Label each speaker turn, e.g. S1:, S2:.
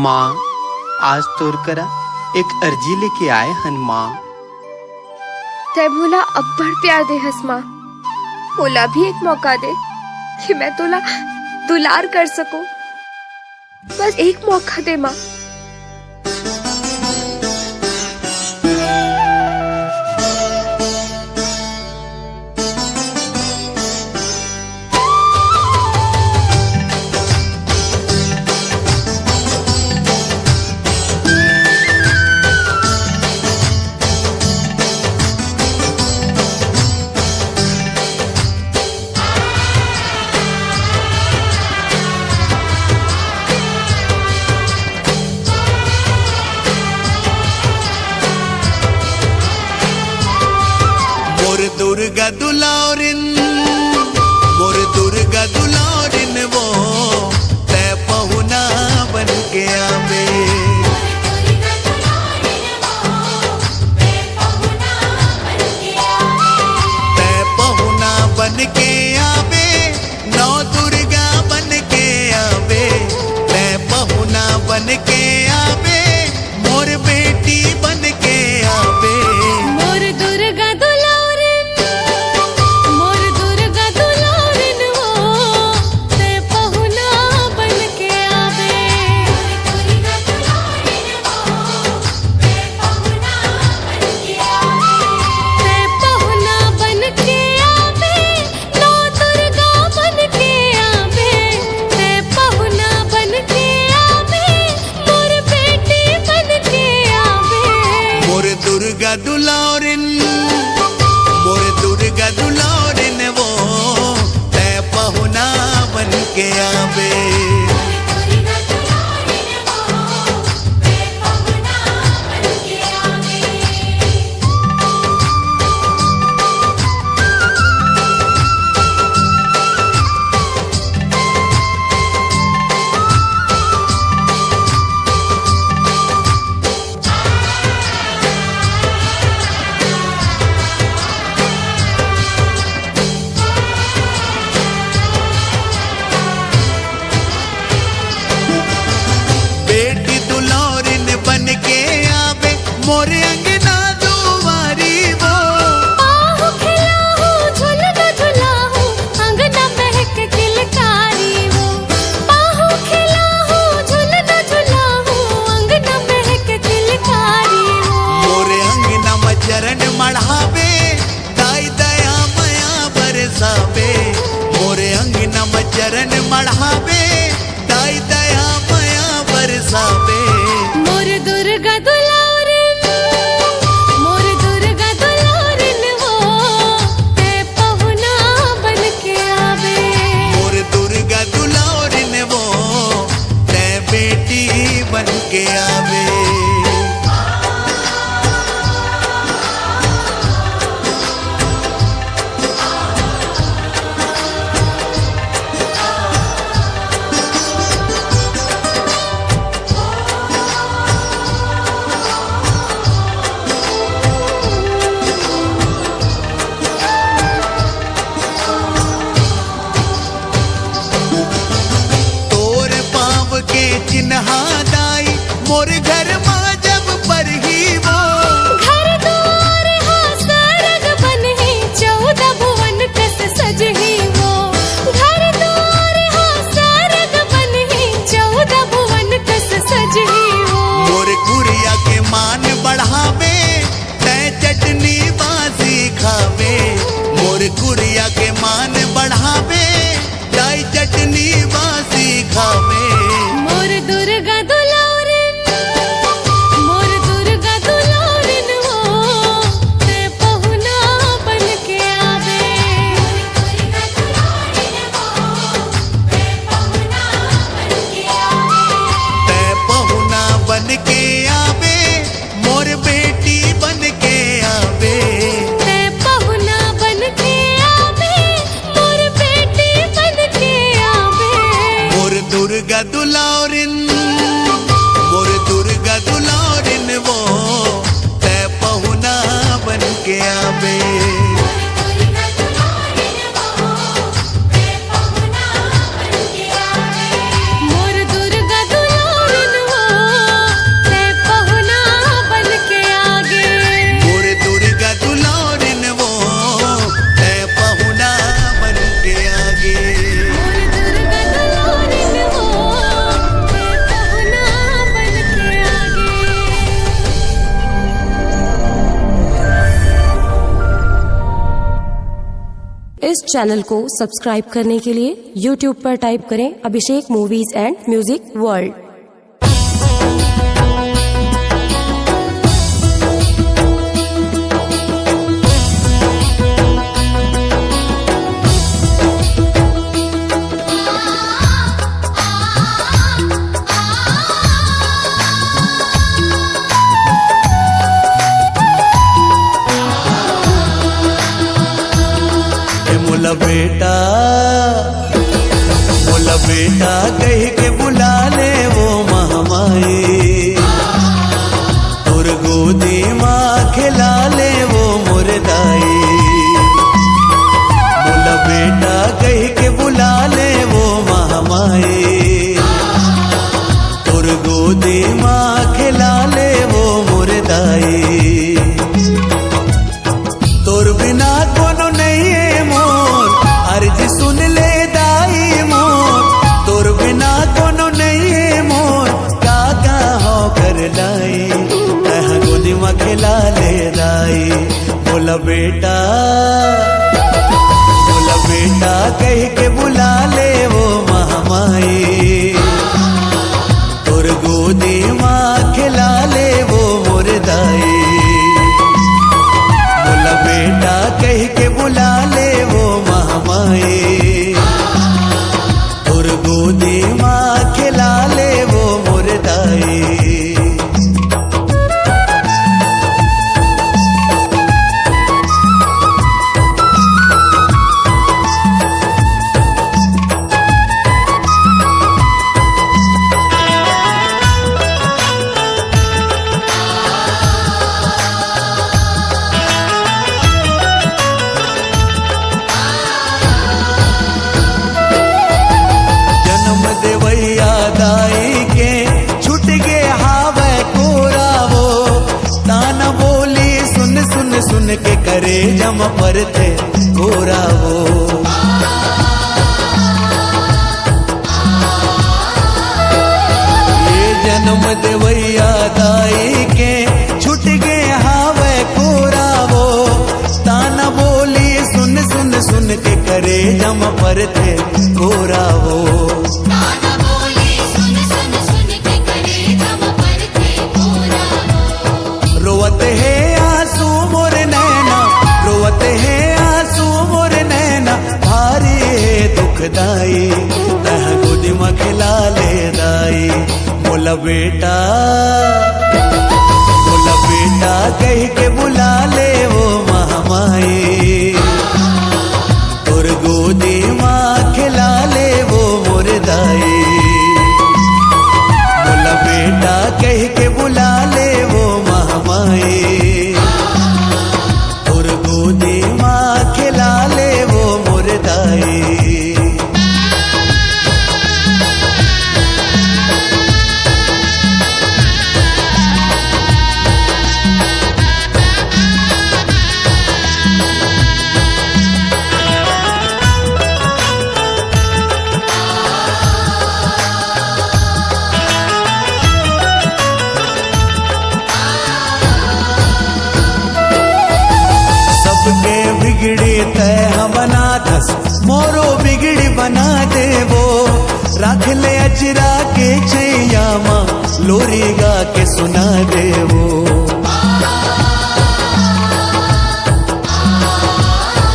S1: माँ, आज तोर करा एक अर्जी लेके आए हन माँ।
S2: तै मोला अब्बड़ प्यार दे हस माँ, मोला भी एक मौका दे कि मैं तोला दुलार कर सकूं। बस एक मौका दे माँ।
S3: दुर्गा दुलारिन, मोर दुर्गा दुलारिन वो तै पहुना बन के आवे। तै पहुना बन के आवे, नौ दुर्गा बन के आवे। तै पहुना बन के आवे, मोर बेटी बन के आवे।
S4: मोर दुर्गा
S3: दुर्गा दुलारिन, मोर दुर्गा दुलारिन वो तै पहुना बन के आवे। मोरे अंगना दुआरी वो
S4: आहू खिलाहू झुलना झुलाहू अंगना महक किलकारी वो। आहू खिलाहू झुलना झुलाहू अंगना महक किलकारी वो।
S3: मोरे अंगना में चरण मढ़ावे, दाई दया मया बरसावे। मोरे अंगना में चरण मढ़ावे, दाई दया मया बरसावे।
S4: मोर दुर्गा
S3: बन के आवे।
S5: इस चैनल को सब्सक्राइब करने के लिए YouTube पर टाइप करें Abhishek movies and music world.
S3: मोला बेटा कह के बुला ले वो महामाई, तोर गोदी माँ खिला ले वो मुर्दाई। मोला बेटा कह के बुला ले वो महामाई, तोर गोदी माँ खिला ले वो मुर्दाई। तोर बिना कोनो नहीं है मोर, अर्ज सुन ले दाई मोर। तोर बिना कोनो नहीं है मोर, काका हो कर लाई, तह गोदी में खिला ले दाई। बोला बेटा कह के बुला ले वो महामाई, तोर गोदी माँ खिला ले वो मुर्दाई। बोला बेटा कह के बुला ले वो महामाई, तोर गोदी माँ खिला ले वो मुर्दाई। दाई के छुट गे हावे कोरा वो, ताना बोली सुन सुन सुन के करे जम पर थे कोरा वो। ये जन्म देवैया दाई के छुट गे हावे कोरा वो, ताना बोली सुन सुन सुन के करे जम पर थे कोरा वो। रोवत है आंसू मोर नैना, रोवत है आंसू मोर नैना, भारी है दुखदाई, तह गोदी में खिला ले दाई। मोला बेटा कह के बुला ले वो महामाई, तोर गोदी माँ खिला ले वो मुर्दाई। मोला बेटा कह के बुला ले वो महामाई, तोर गोदी माँ खिला ले वो मुर्दाई। सबके बिगड़ी तय बना दस, मोरो बिगड़ी बना दे वो। रख ले अजरा के छैया माँ, लोरी गा के सुना दे